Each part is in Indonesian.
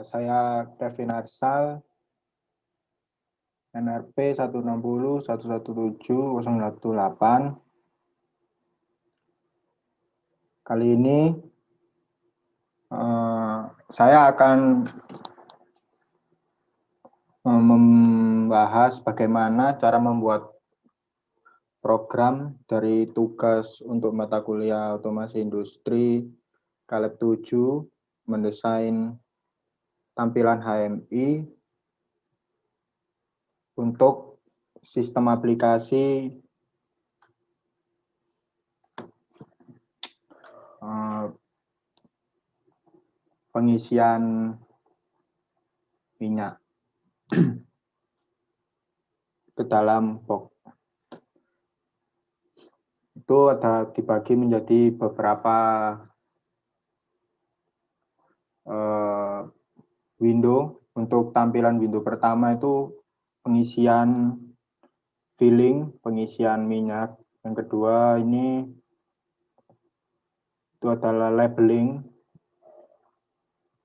Saya Kevin Arsal, NRP 160.117.018. Kali ini saya akan membahas bagaimana cara membuat program dari tugas untuk mata kuliah otomasi industri Kaleb 7, mendesain tampilan HMI untuk sistem aplikasi pengisian minyak ke dalam box. Itu ada dibagi menjadi beberapa window. Untuk tampilan window pertama itu pengisian filling, pengisian minyak. Yang kedua ini itu adalah labeling.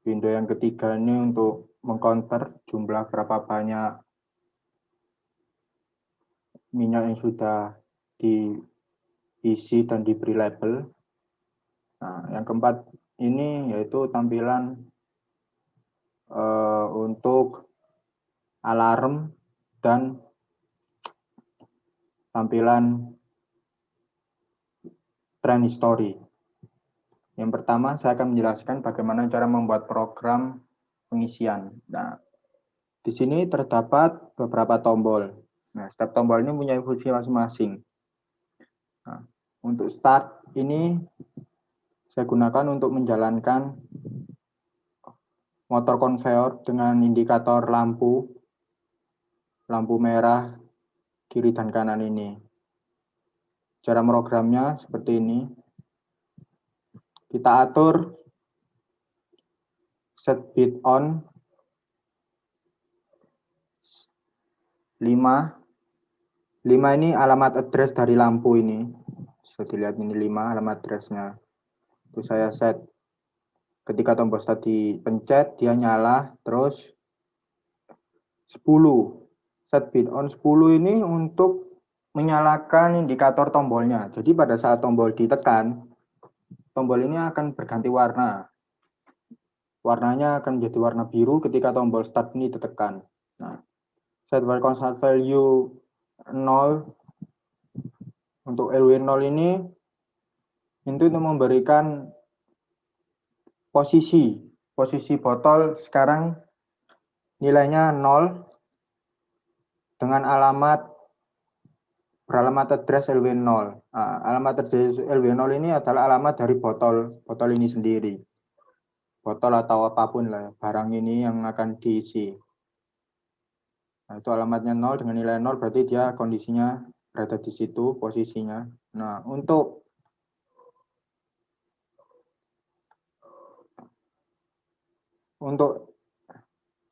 Window yang ketiga ini untuk mengcounter jumlah berapa banyak minyak yang sudah diisi dan diberi label. Nah, yang keempat ini yaitu tampilan untuk alarm dan tampilan trend history. Yang pertama saya akan menjelaskan bagaimana cara membuat program pengisian. Nah, di sini terdapat beberapa tombol. Nah, setiap tombol ini punya fungsi masing-masing. Nah, untuk start ini saya gunakan untuk menjalankan motor konveyor dengan indikator lampu merah kiri dan kanan ini. Cara programnya seperti ini. Kita atur set bit on 5. 5 ini alamat address dari lampu ini. Bisa dilihat ini 5 alamat addressnya. Itu saya set. Ketika tombol start dipencet, dia nyala. Terus 10. Set bit on 10 ini untuk menyalakan indikator tombolnya. Jadi pada saat tombol ditekan, tombol ini akan berganti warna. Warnanya akan menjadi warna biru ketika tombol start ini ditekan. Nah, set while constant value 0. Untuk LW0 ini itu untuk memberikan posisi botol sekarang nilainya 0 dengan beralamat address LW0. Nah, alamat address LW0 ini adalah alamat dari botol ini sendiri. Botol atau apapun lah, barang ini yang akan diisi. Nah, itu alamatnya 0 dengan nilai 0 berarti dia kondisinya berada di situ posisinya. Nah, untuk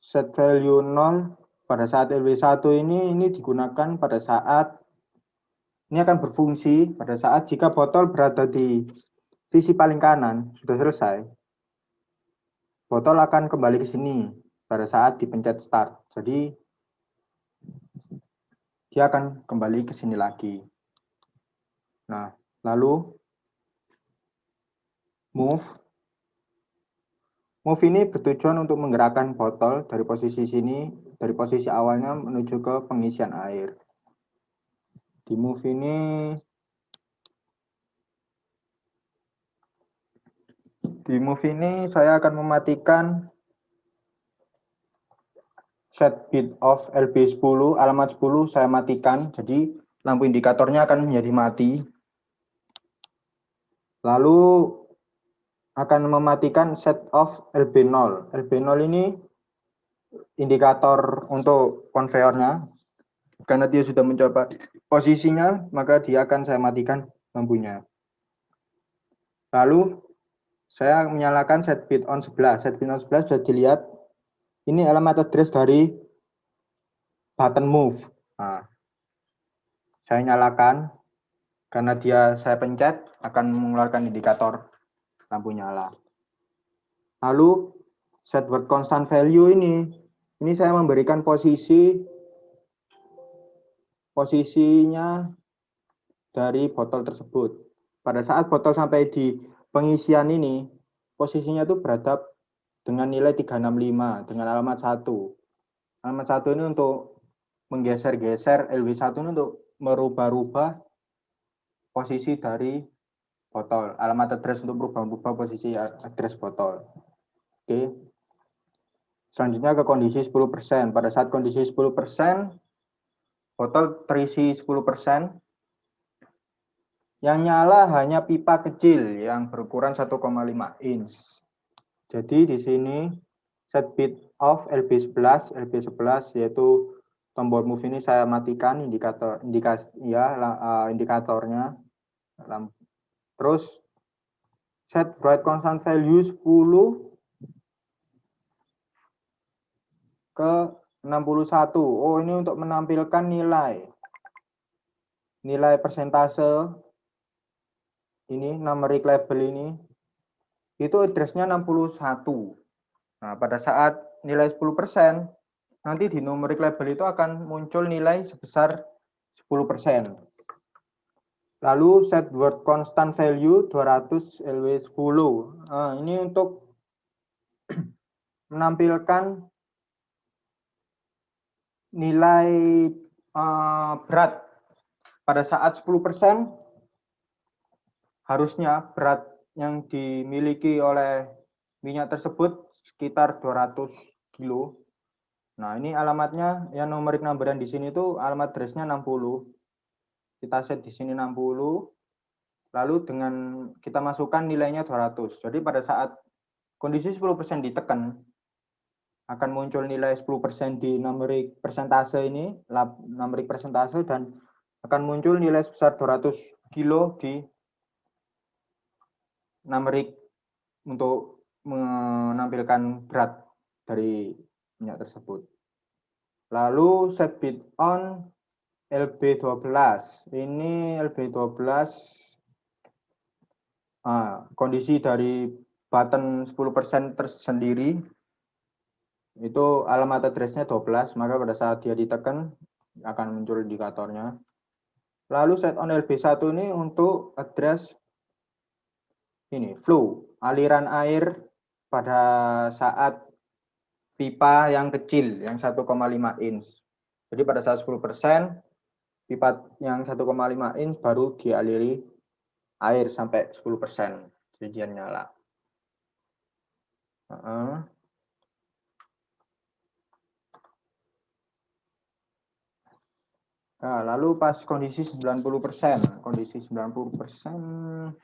set value 0 pada saat LW1 ini digunakan pada saat ini akan berfungsi pada saat jika botol berada di sisi paling kanan sudah selesai. Botol akan kembali ke sini pada saat dipencet start. Jadi dia akan kembali ke sini lagi. Nah, lalu move ini bertujuan untuk menggerakkan botol dari posisi sini, dari posisi awalnya menuju ke pengisian air. Di move ini saya akan mematikan set bit of LB10, alamat 10 saya matikan, jadi lampu indikatornya akan menjadi mati. Lalu akan mematikan set of LB0. LB0 ini indikator untuk konveyornya. Karena dia sudah mencoba posisinya, maka dia akan saya matikan lampunya. Lalu saya menyalakan set bit on 11. Set bit on 11 sudah dilihat. Ini alamat address dari button move. Nah, saya nyalakan. Karena saya pencet, akan mengeluarkan indikator lampu nyala. Lalu set word constant value ini saya memberikan posisinya dari botol tersebut. Pada saat botol sampai di pengisian ini, posisinya itu beradab dengan nilai 365 dengan alamat 1. Alamat 1 ini untuk menggeser-geser, LW1 ini untuk merubah-rubah posisi dari botol. Alamat address untuk merubah-rubah posisi address botol. Oke. Selanjutnya ke kondisi 10%. Pada saat kondisi 10%, botol terisi 10%. Yang nyala hanya pipa kecil yang berukuran 1,5 inch. Jadi di sini set bit off LB11 yaitu tombol move ini saya matikan indikatornya. Terus set write constant value 10 ke 61. Oh, ini untuk menampilkan nilai persentase ini numeric label ini itu address-nya 61. Nah, pada saat nilai 10%, nanti di numeric label itu akan muncul nilai sebesar 10%. Lalu set word constant value 200 LW10. Nah, ini untuk menampilkan nilai berat. Pada saat 10%, harusnya berat yang dimiliki oleh minyak tersebut sekitar 200 kilo. Nah, ini alamatnya yang numeric number di sini itu alamat address-nya 60. Kita set di sini 60. Lalu dengan kita masukkan nilainya 200. Jadi pada saat kondisi 10% ditekan, akan muncul nilai 10% di numeric persentase ini, numeric persentase, dan akan muncul nilai sebesar 200 kilo di numeric untuk menampilkan berat dari minyak tersebut. Lalu set bit on LB12. Ini LB12 kondisi dari button 10% tersendiri itu alamat address-nya 12, maka pada saat dia ditekan akan muncul indikatornya. Lalu set on LB1 ini untuk address ini flow, aliran air pada saat pipa yang kecil yang 1,5 inch. Jadi pada saat 10%, pipa yang 1,5 inch baru dialiri air sampai 10%. Jadi dia nyala. Nah, lalu pas kondisi 90%, kondisi 90%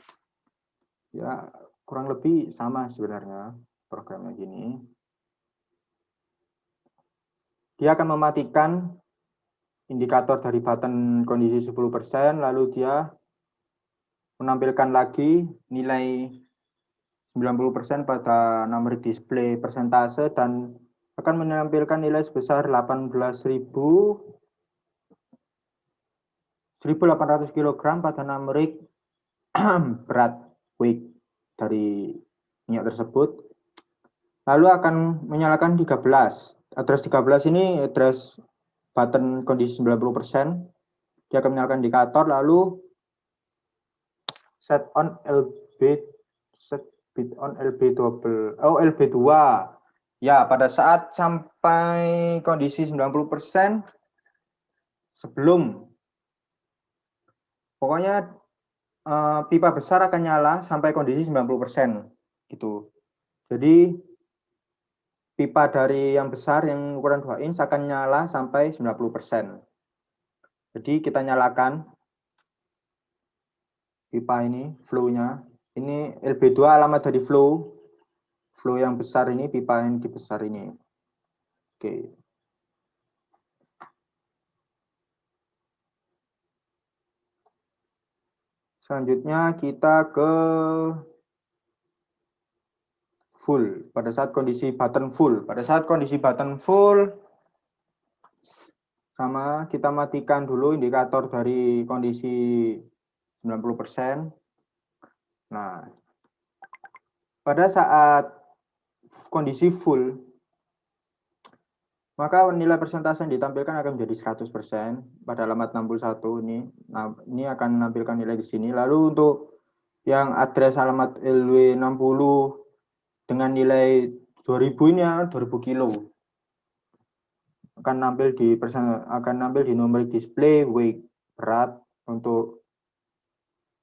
ya kurang lebih sama sebenarnya programnya gini. Dia akan mematikan indikator dari button kondisi 10%, lalu dia menampilkan lagi nilai 90% pada numeric display persentase dan akan menampilkan nilai sebesar 1800 kg pada numeric berat weight dari minyak tersebut. Lalu akan menyalakan 13. Address 13 ini address button kondisi 90%. Dia akan menyalakan indikator, lalu set bit on LB2. Ya, pada saat sampai kondisi 90% sebelum pokoknya pipa besar akan nyala sampai kondisi 90% gitu. Jadi pipa dari yang besar yang ukuran 2 inch akan nyala sampai 90%. Jadi kita nyalakan pipa ini, flow-nya. Ini LB2 alamat dari flow yang besar ini, pipa yang besar ini. Oke. Selanjutnya kita ke full. Pada saat kondisi button full. Pada saat kondisi button full, sama kita matikan dulu indikator dari kondisi 90%. Nah, pada saat kondisi full, maka nilai persentase yang ditampilkan akan menjadi 100% pada alamat 61 ini. Nah, ini akan menampilkan nilai di sini. Lalu untuk yang address alamat LW 60 dengan nilai 2000 ini 2000 kilo. Akan nampil di nomor display weight berat untuk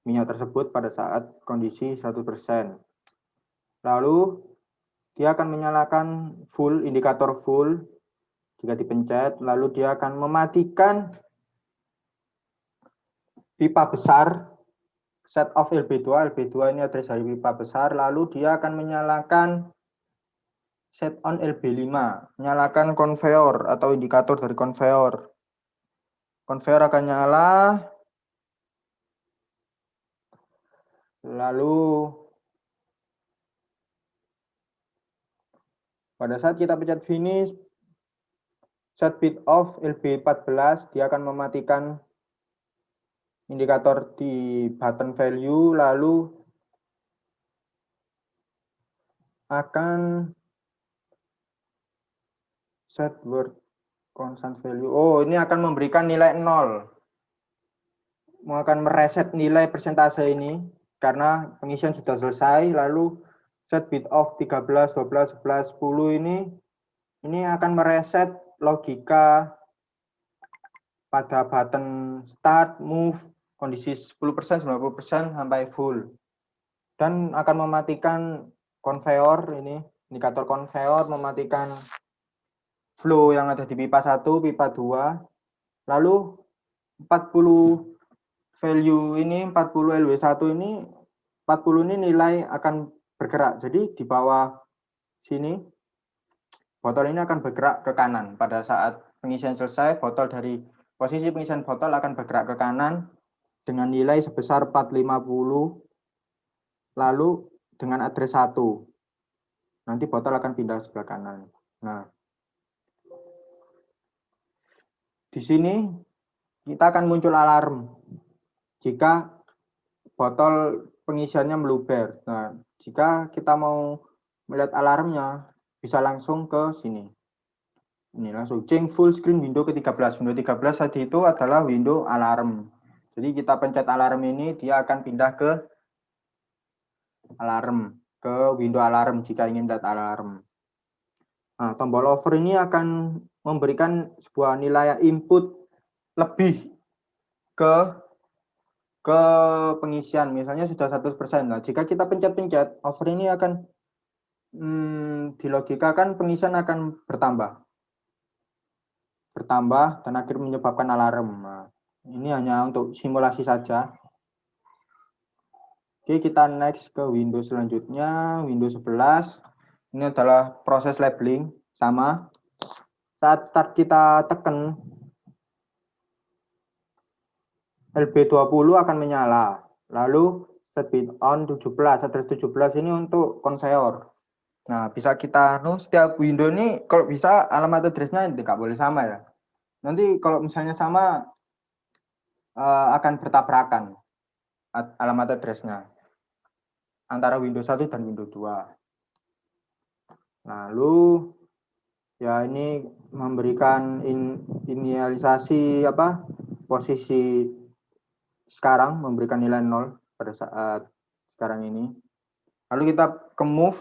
minyak tersebut pada saat kondisi 100%. Lalu dia akan menyalakan full, indikator full jika dipencet, lalu dia akan mematikan pipa besar set off LB2. LB2 ini address dari pipa besar, lalu dia akan menyalakan set on LB5, menyalakan konveyor atau indikator dari konveyor. Konveyor akan nyala, lalu pada saat kita pencet finish, set bit off LB14, dia akan mematikan indikator di button value, lalu akan set word constant value. Oh, ini akan memberikan nilai 0. Akan mereset nilai persentase ini karena pengisian sudah selesai, lalu set bit off 13, 12, 11, 10 ini akan mereset logika pada button start, move, kondisi 10%, 90% sampai full. Dan akan mematikan konveyor ini, indikator konveyor, mematikan flow yang ada di pipa 1, pipa 2, lalu 40 value ini, 40 LW1 ini, 40 ini nilai akan bergerak. Jadi di bawah sini, botol ini akan bergerak ke kanan. Pada saat pengisian selesai, posisi pengisian botol akan bergerak ke kanan dengan nilai sebesar 450, lalu dengan address 1. Nanti botol akan pindah sebelah kanan. Nah, di sini kita akan muncul alarm jika botol pengisiannya meluber. Nah, jika kita mau melihat alarmnya, bisa langsung ke sini. Ini langsung change full screen window ke-13. Window 13 tadi itu adalah window alarm. Jadi kita pencet alarm ini, dia akan pindah ke alarm, ke window alarm jika ingin melihat alarm. Nah, tombol over ini akan memberikan sebuah nilai input lebih ke pengisian, misalnya sudah 100%. Nah, jika kita pencet-pencet, over ini akan dilogikakan pengisian akan bertambah dan akhirnya menyebabkan alarm. Nah, ini hanya untuk simulasi saja. Oke, kita next ke Windows selanjutnya, Windows 11. Ini adalah proses labeling, sama. Saat start kita tekan LB20 akan menyala. Lalu set bit on 17, address 17 ini untuk konveyor. Nah, bisa kita setiap window ini kalau bisa alamat address-nya tidak boleh sama ya. Nanti kalau misalnya sama akan bertabrakan alamat address-nya antara Windows 1 dan Windows 2. Lalu ya ini memberikan inisialisasi posisi sekarang, memberikan nilai 0 pada saat sekarang ini. Lalu kita ke move.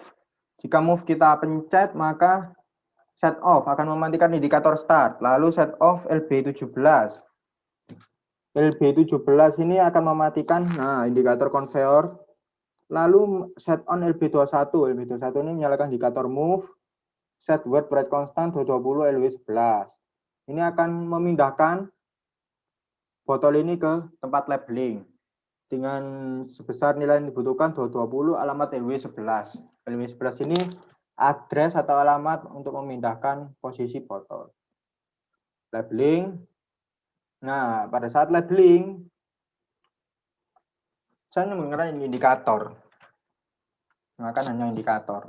Jika move kita pencet, maka set off akan mematikan indikator start. Lalu set off LB17. LB17 ini akan mematikan indikator konveyor. Lalu set on LB21. LB21 ini menyalakan indikator move. Set word write constant 220 LW11. Ini akan memindahkan botol ini ke tempat labeling dengan sebesar nilai yang dibutuhkan 220 alamat LW11. LW11 ini address atau alamat untuk memindahkan posisi botol. Labeling. Nah, pada saat labeling, saya menggunakan indikator. Maka hanya indikator.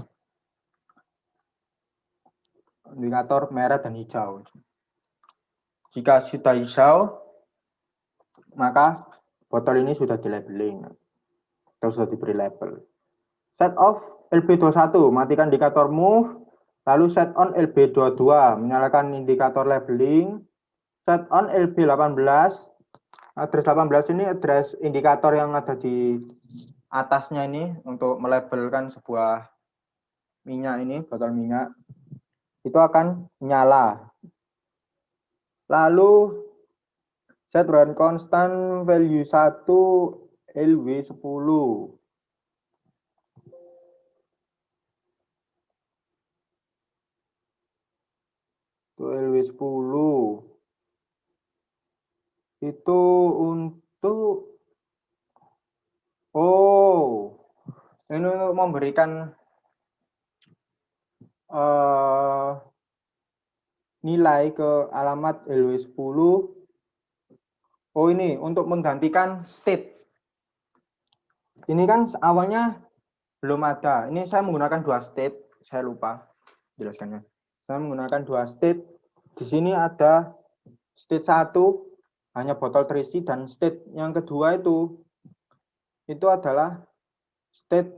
Indikator merah dan hijau. Jika sudah hijau, maka botol ini sudah di labeling atau sudah diberi label. Set off LB21, matikan indikator move. Lalu set on LB22, menyalakan indikator labeling. Set on LB18, address 18 ini address indikator yang ada di atasnya ini untuk melabelkan sebuah minyak ini, botol minyak. Itu akan nyala. Lalu set run constant value 1 LW10. LW10 itu untuk ini untuk memberikan nilai ke alamat LW10. Ini untuk menggantikan state. Ini kan awalnya belum ada. Ini saya menggunakan 2 state, saya lupa jelaskannya. Saya menggunakan 2 state. Di sini ada state 1 hanya botol terisi, dan state yang kedua itu adalah state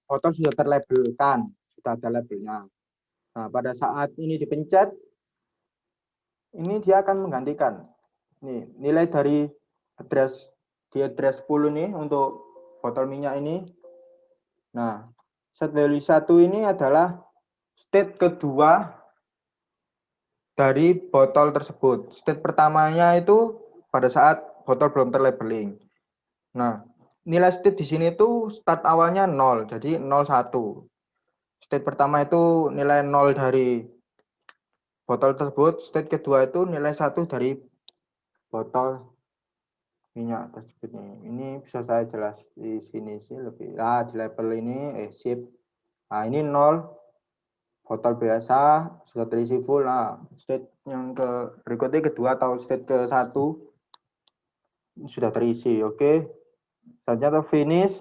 botol sudah terlabelkan, sudah ada labelnya. Nah, pada saat ini dipencet, ini dia akan menggantikan. Nih, nilai dari address 10 nih untuk botol minyak ini. Nah, set value 1 ini adalah state kedua dari botol tersebut. State pertamanya itu pada saat botol belum terlabeling. Nah, nilai state di sini itu start awalnya 0, jadi 01. State pertama itu nilai 0 dari botol tersebut, state kedua itu nilai 1 dari botol minyak tersebut nih. Ini bisa saya jelas di sini sih lebih. Di label ini sip. Nah, ini 0 botol biasa sudah terisi full. Nah, state yang berikutnya kedua atau state ke 1 sudah terisi. Oke. Selanjutnya finish.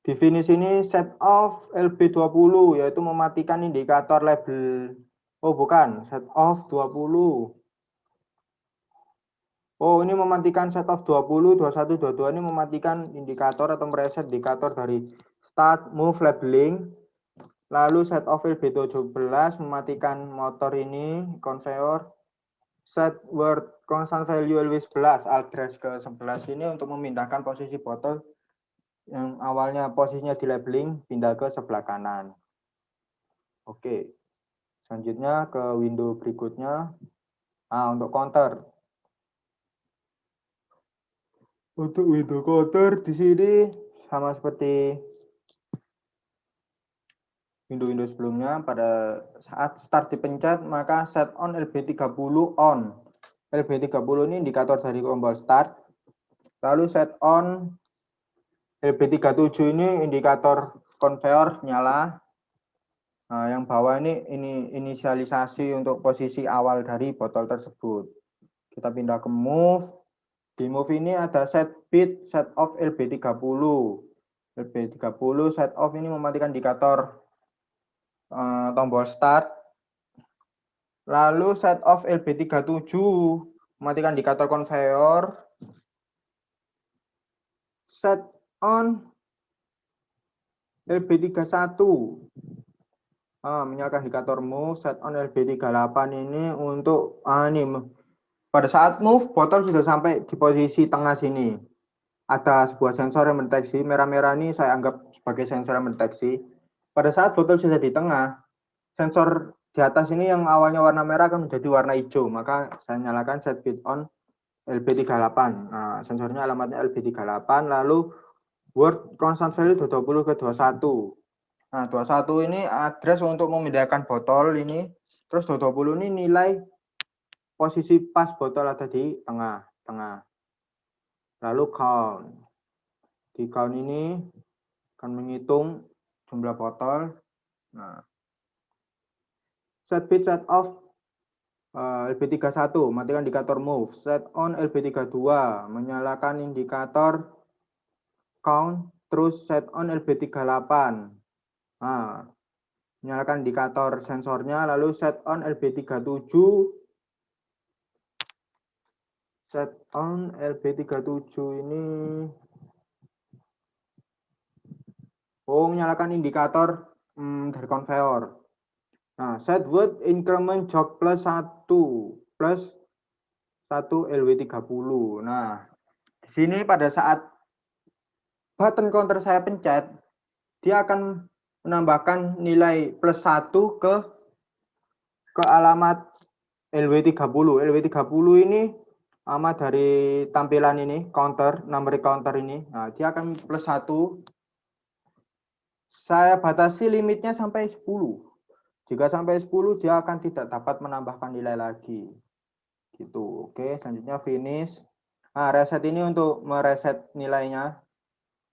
Di finish ini set off LB20, yaitu mematikan indikator label. Bukan, set off 20. Ini mematikan set off 20, 21, 22 ini mematikan indikator atau mereset indikator dari start, move, labeling. Lalu set off LB17 mematikan motor ini, conveyor. Set word constant value LW11, address ke 11 ini untuk memindahkan posisi botol yang awalnya posisinya di labeling pindah ke sebelah kanan. Oke. Selanjutnya ke window berikutnya. Untuk counter. Untuk window counter di sini sama seperti window-window sebelumnya, pada saat start dipencet maka set on LB30 on. LB30 ini indikator dari tombol start. Lalu set on LB37 ini indikator conveyor nyala. Nah, yang bawah ini inisialisasi untuk posisi awal dari botol tersebut. Kita pindah ke move. Di move ini ada set bit, set off LB30. LB30 set off ini mematikan indikator tombol start. Lalu set off LB37 mematikan indikator conveyor. Set on LB31 menyalakan indikator move. Set on LB38 ini untuk pada saat move botol sudah sampai di posisi tengah sini. Ada sebuah sensor yang mendeteksi, merah-merah ini saya anggap sebagai sensor yang mendeteksi. Pada saat botol sudah di tengah, sensor di atas ini yang awalnya warna merah akan menjadi warna hijau, maka saya nyalakan set bit on LB38. Nah, sensornya alamatnya LB38, lalu word constant value 20 ke 21. Nah, 21 ini address untuk memindahkan botol ini, terus 20 ini nilai posisi pas botol ada di tengah. Lalu count. Di count ini akan menghitung jumlah botol. Nah, set bit set off LB31, matikan indikator move. Set on LB32, menyalakan indikator count, terus set on LB38. Nah, menyalakan indikator sensornya, lalu set on LB37. set on LB37 ini menyalakan indikator dari konveyor. Nah, set word increment jog plus 1 LW30. Nah, di sini pada saat button counter saya pencet, dia akan menambahkan nilai plus 1 ke alamat LW30. LW30 ini alamat dari tampilan ini, counter, numeric counter ini. Nah, dia akan plus 1. Saya batasi limitnya sampai 10. Jika sampai 10, dia akan tidak dapat menambahkan nilai lagi. Gitu. Oke, selanjutnya finish. Nah, reset ini untuk mereset nilainya.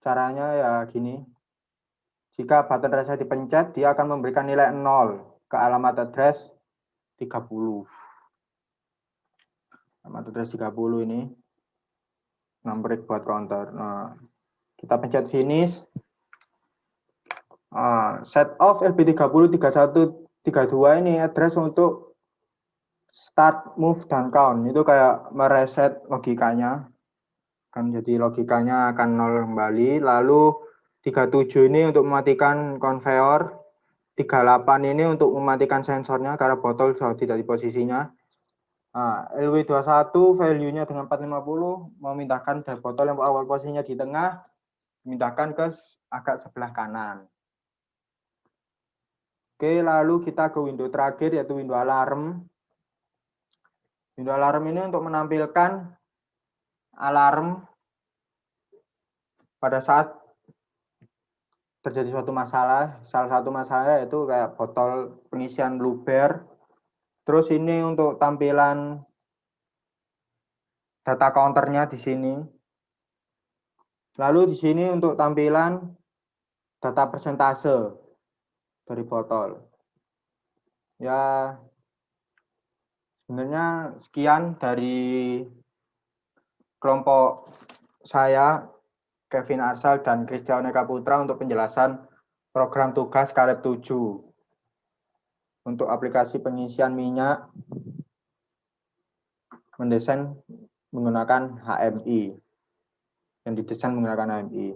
Caranya ya gini. Jika button reset dipencet, dia akan memberikan nilai 0 ke alamat address 30. Alamat address 30 ini. Numeric buat counter. Nah, kita pencet finish. Set off LB30 3132 ini address untuk start, move, dan count. Itu kayak mereset logikanya. Kan jadi logikanya akan 0 kembali. Lalu 37 ini untuk mematikan konveyor. 38 ini untuk mematikan sensornya karena botol sudah tidak di posisinya. LW21 value-nya dengan 450 memindahkan botol yang awal posisinya di tengah, memindahkan ke agak sebelah kanan. Oke, lalu kita ke window terakhir yaitu window alarm. Window alarm ini untuk menampilkan alarm pada saat terjadi suatu masalah. Salah satu masalah yaitu kayak botol pengisian luber. Terus ini untuk tampilan data counternya di sini. Lalu di sini untuk tampilan data persentase dari botol. Ya, sebenarnya sekian dari kelompok saya, Kevin Arsal dan Christian Eka Putra untuk penjelasan program tugas Karep 7 untuk aplikasi pengisian minyak mendesain menggunakan HMI, yang didesain menggunakan HMI.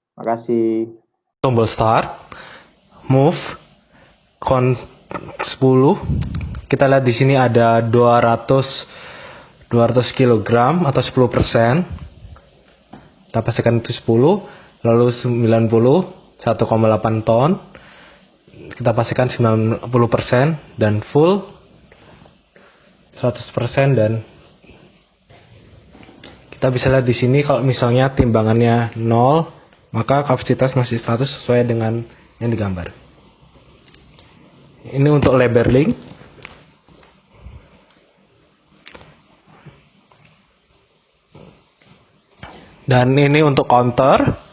Terima kasih. Tombol start, move, count 10. Kita lihat di sini ada 200 kg atau 10%. Kita pastikan itu 10, lalu 90, 1,8 ton. Kita pastikan 90% dan full 100%, dan kita bisa lihat di sini kalau misalnya timbangannya 0, maka kapasitas masih 100 sesuai dengan yang digambar. Ini untuk labeling. Dan ini untuk counter.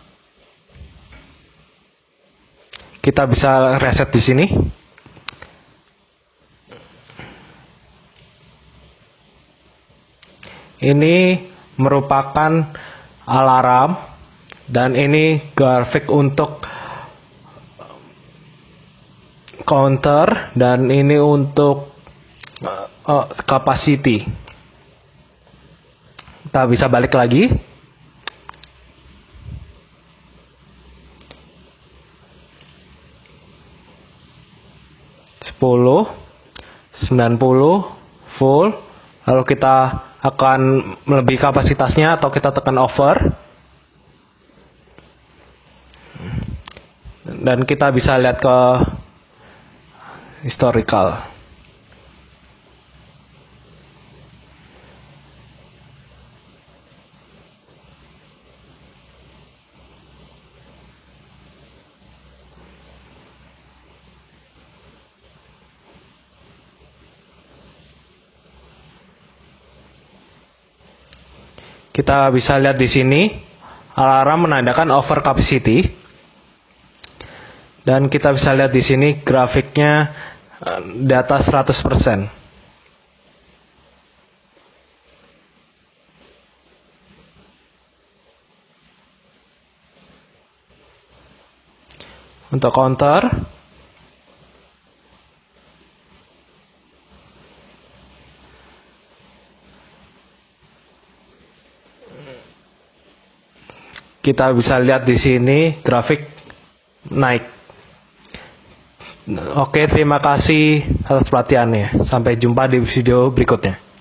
Kita bisa reset di sini. Ini merupakan alarm, dan ini grafik untuk counter, dan ini untuk capacity. Kita bisa balik lagi. Sepuluh, 90, full. Lalu kita akan melebihi kapasitasnya atau kita tekan over. Dan kita bisa lihat ke historical. Kita bisa lihat di sini alarm menandakan over capacity, dan kita bisa lihat di sini grafiknya di atas 100%. Untuk counter, kita bisa lihat di sini grafik naik. Oke, terima kasih atas perhatiannya. Sampai jumpa di video berikutnya.